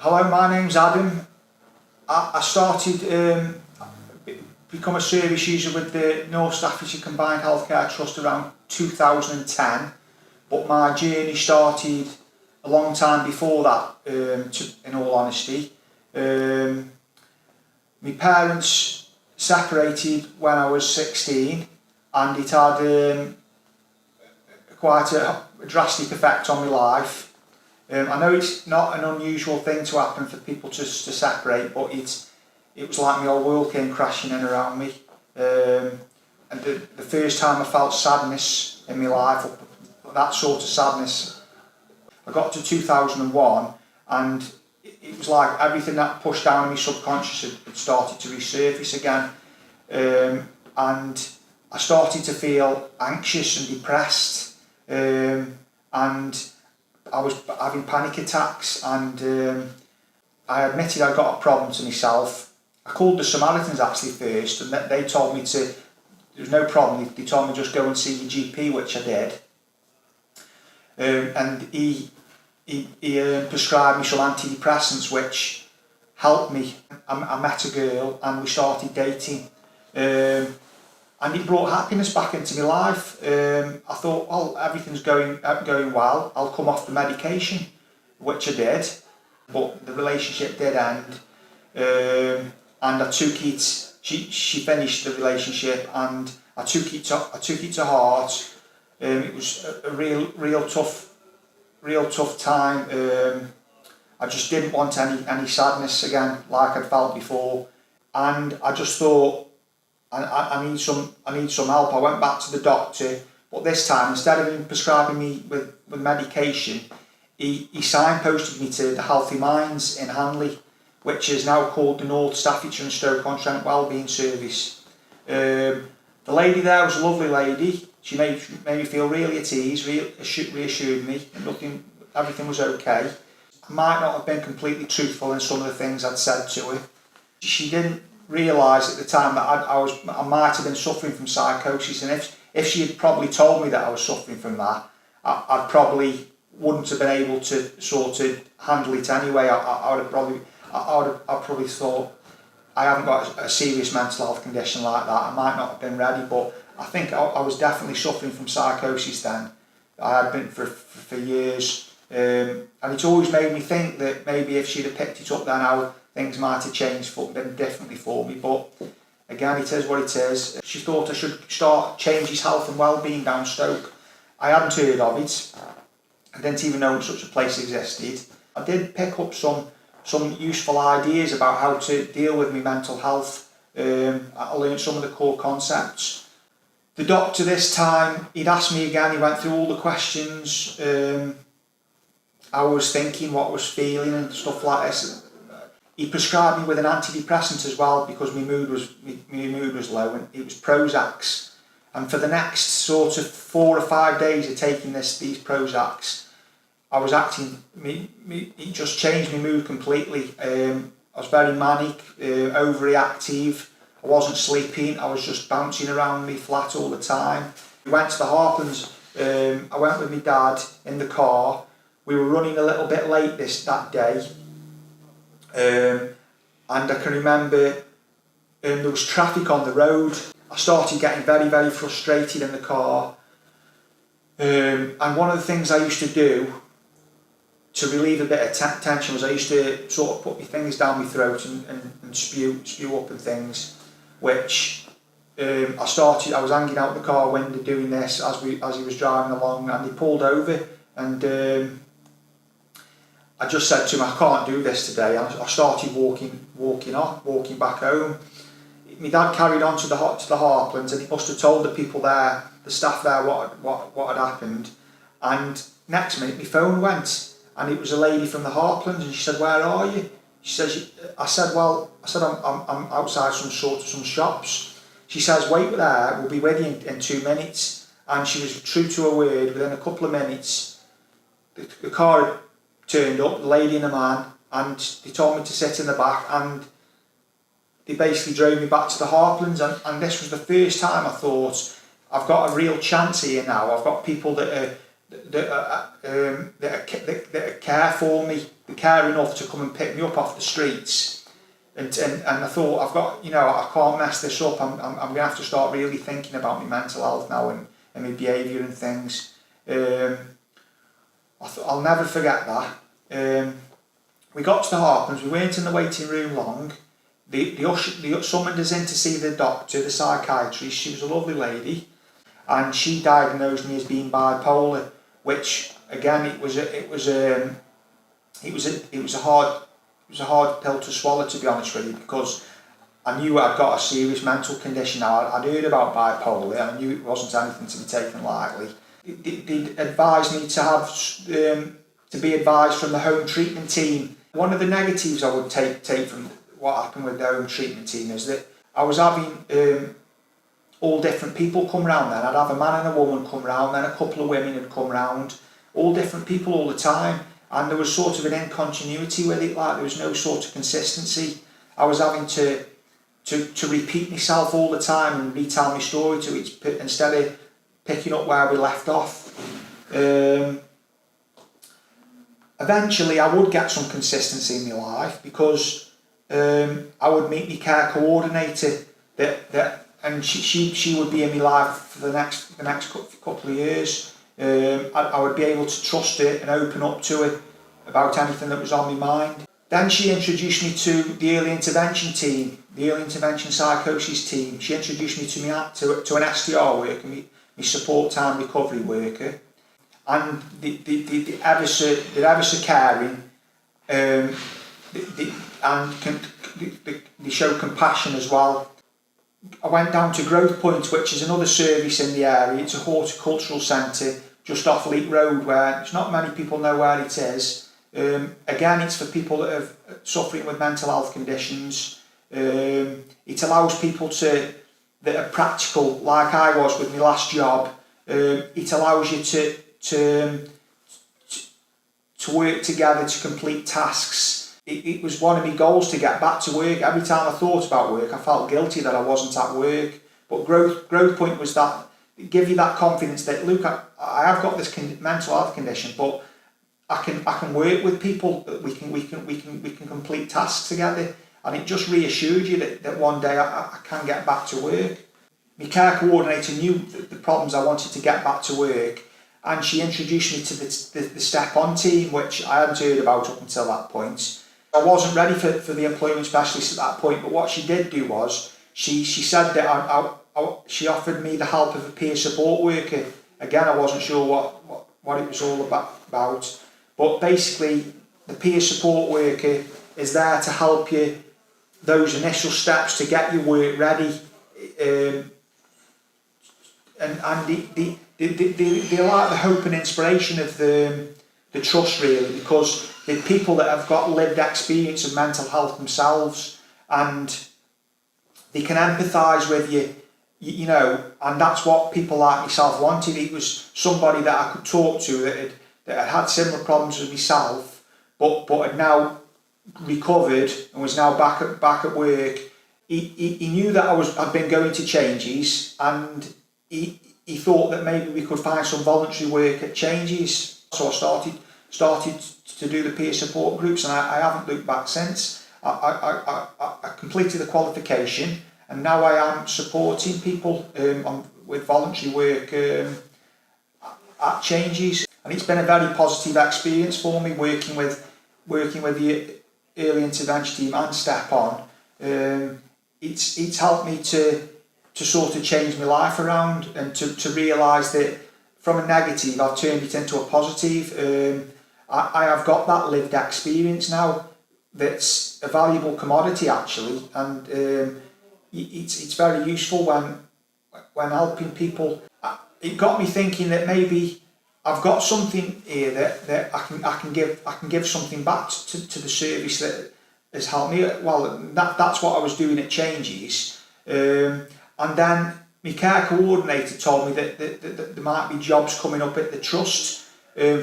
Hello, my name's Adam. I started become a service user with the North Staffordshire Combined Healthcare Trust around 2010, but my journey started a long time before that, in all honesty. My parents separated when I was 16, and it had quite a drastic effect on my life. I know it's not an unusual thing to happen for people to separate, but it was like my whole world came crashing in around me. And the first time I felt sadness in my life, that sort of sadness, I got to 2001, and it was like everything that pushed down in my subconscious had started to resurface again. And I started to feel anxious and depressed, and I was having panic attacks, and I admitted I got a problem to myself. I called the Samaritans actually first, and they told me there was no problem. They told me just go and see your GP, which I did. And he prescribed me some antidepressants, which helped me. I met a girl and we started dating. And it brought happiness back into my life. I thought, well, everything's going well. I'll come off the medication, which I did, but the relationship did end. And I took it. She finished the relationship, and I took it to heart. It was a real tough time. I just didn't want any sadness again, like I'd felt before, and I just thought, I need some help. I went back to the doctor, but this time, instead of him prescribing me with medication, he signposted me to the Healthy Minds in Hanley, which is now called the North Staffordshire and Stoke-on-Trent Wellbeing Service. The lady there was a lovely lady. She made me feel really at ease, reassured me, and everything was okay. I might not have been completely truthful in some of the things I'd said to her. She didn't realise at the time that I might have been suffering from psychosis, and if she had probably told me that I was suffering from that, I probably wouldn't have been able to sort of handle it anyway. I would have probably thought, I haven't got a serious mental health condition like that. I might not have been ready, but I think I was definitely suffering from psychosis then. I had been for years, and it's always made me think that maybe if she'd have picked it up then, how things might have changed differently for me. But again, it is what it is. She thought I should start Changes Health and Wellbeing down Stoke. I hadn't heard of it. I didn't even know such a place existed. I did pick up some useful ideas about how to deal with my mental health. I learned some of the core concepts. The doctor this time, he'd asked me again, he went through all the questions. I was thinking, what I was feeling and stuff like this. He prescribed me with an antidepressant as well because my mood was low, and it was Prozacs. And for the next sort of 4 or 5 days of taking these Prozacs, I was acting, it just changed my mood completely. I was very manic, overreactive. I wasn't sleeping. I was just bouncing around me flat all the time. We went to the Harplands. I went with my dad in the car. We were running a little bit late that day. And I can remember there was traffic on the road. I started getting very, very frustrated in the car. And one of the things I used to do to relieve a bit of tension was I used to sort of put my fingers down my throat and spew up and things, which I was hanging out the car window doing this as he was driving along, and he pulled over, and I just said to him, I can't do this today. I started walking back home. My dad carried on to the Harplands, and he must have told the people there, the staff there, what had happened. And next minute, my phone went, and it was a lady from the Harplands, and she said, "Where are you?" She says, I said, I'm outside some shops. She says, "Wait there, we'll be with you in 2 minutes." And she was true to her word. Within a couple of minutes, the car had turned up, the lady and the man, and they told me to sit in the back, and they basically drove me back to the Harplands, and this was the first time I thought, I've got a real chance here now. I've got people that care for me. care enough to come and pick me up off the streets. And I thought, I've got, I can't mess this up. I'm going to have to start really thinking about my mental health now and my behaviour and things. I'll never forget that. We got to the Harpens, we weren't in the waiting room long. They summoned us in to see the doctor, the psychiatrist. She was a lovely lady, and she diagnosed me as being bipolar, which again it was a hard pill to swallow, to be honest with you, because I knew I'd got a serious mental condition. Now I'd heard about bipolar, and I knew it wasn't anything to be taken lightly. They advised me to have to be advised from the home treatment team. One of the negatives I would take from what happened with the home treatment team is that I was having all different people come round then. I'd have a man and a woman come round, then a couple of women had come round, all different people all the time, and there was sort of an incontinuity with it, like there was no sort of consistency. I was having to repeat myself all the time and retell my story to each, instead of picking up where we left off. Eventually I would get some consistency in my life, because I would meet my care coordinator and she would be in my life for the next couple of years. I would be able to trust her and open up to her about anything that was on my mind. Then she introduced me to the early intervention team, the early intervention psychosis team. She introduced me to an STR worker, my support time recovery worker, and the ever so caring, and they show compassion as well. I went down to Growthpoint, which is another service in the area. It's a horticultural centre just off Leek Road, where it's not many people know where it is. Again, it's for people that are suffering with mental health conditions. It allows people that are practical, like I was with my last job. It allows you to work together to complete tasks. It was one of my goals to get back to work. Every time I thought about work, I felt guilty that I wasn't at work. But Growthpoint was that, give you that confidence that, look, I have got this mental health condition, but I can work with people. We can complete tasks together, and it just reassured you that one day I can get back to work. My care coordinator knew the problems I wanted to get back to work, and she introduced me to the Step On team, which I hadn't heard about up until that point. I wasn't ready for the employment specialist at that point, but what she did do was she said that she offered me the help of a peer support worker. Again, I wasn't sure what it was all about, but basically the peer support worker is there to help you those initial steps to get your work ready, and they like the hope and inspiration of the trust, really, because they're people that have got lived experience of mental health themselves, and they can empathise with you, and that's what people like myself wanted. It was somebody that I could talk to that had similar problems as myself, but had now recovered and was now back at work. He knew that I'd been going to Changes, and he thought that maybe we could find some voluntary work at Changes. So I started to do the peer support groups, and I haven't looked back since. I completed the qualification, and now I am supporting people with voluntary work at Changes, and it's been a very positive experience for me working with the early intervention team and Step On. It's helped me to sort of change my life around, and to realise that from a negative I've turned it into a positive. I have got that lived experience now that's a valuable commodity, actually, and it's very useful when helping people. It got me thinking that maybe I've got something here that I can give something back to the service that has helped me. Well, that's what I was doing at Changes, and then my care coordinator told me that there might be jobs coming up at the trust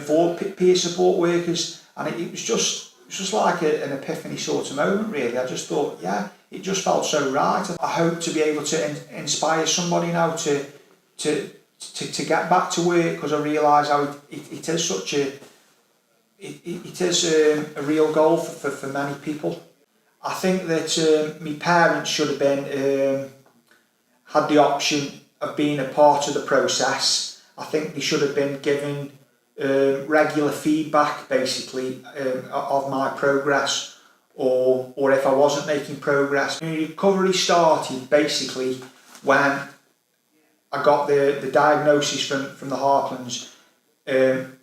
for peer support workers, and it was just like an epiphany sort of moment, really. I just thought, yeah, it just felt so right. I hope to be able to inspire somebody now to get back to work, because I realise how it is such it is a real goal for many people. I think that my parents should have been had the option of being a part of the process. I think they should have been given regular feedback, basically, of my progress, or if I wasn't making progress. The recovery started basically when I got the diagnosis from the Hartlands. And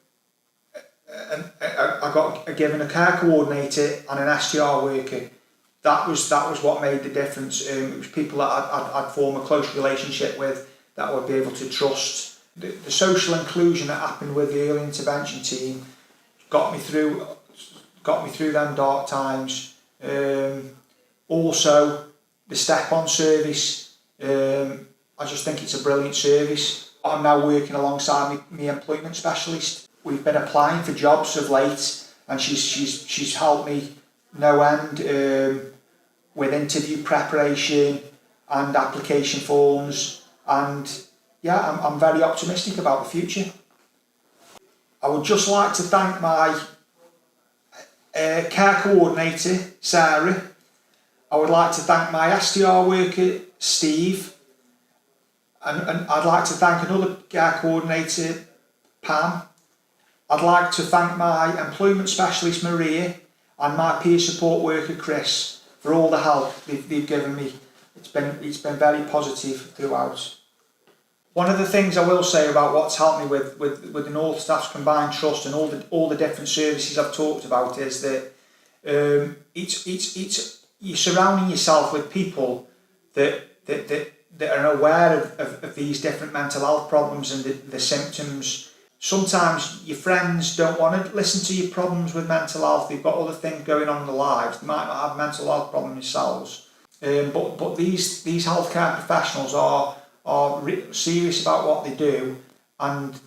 I got given a care coordinator and an STR worker. That was what made the difference. It was people that I'd form a close relationship with, that I would be able to trust. The social inclusion that happened with the early intervention team got me through them dark times. Also, the step-on service. I just think it's a brilliant service. I'm now working alongside my employment specialist. We've been applying for jobs of late, and she's helped me no end with interview preparation and application forms, and yeah, I'm very optimistic about the future. I would just like to thank my care coordinator, Sarah. I would like to thank my STR worker, Steve, and I'd like to thank another care coordinator, Pam. I'd like to thank my employment specialist, Maria, and my peer support worker, Chris, for all the help they've given me. It's been very positive throughout. One of the things I will say about what's helped me with the North Staff's Combined Trust and all the different services I've talked about is that it's you're surrounding yourself with people that are aware of these different mental health problems and the symptoms. Sometimes your friends don't want to listen to your problems with mental health. They've got other things going on in their lives. They might not have mental health problems themselves. But these healthcare professionals are serious about what they do, and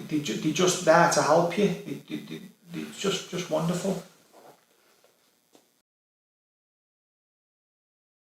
they're just there to help you. It's just wonderful.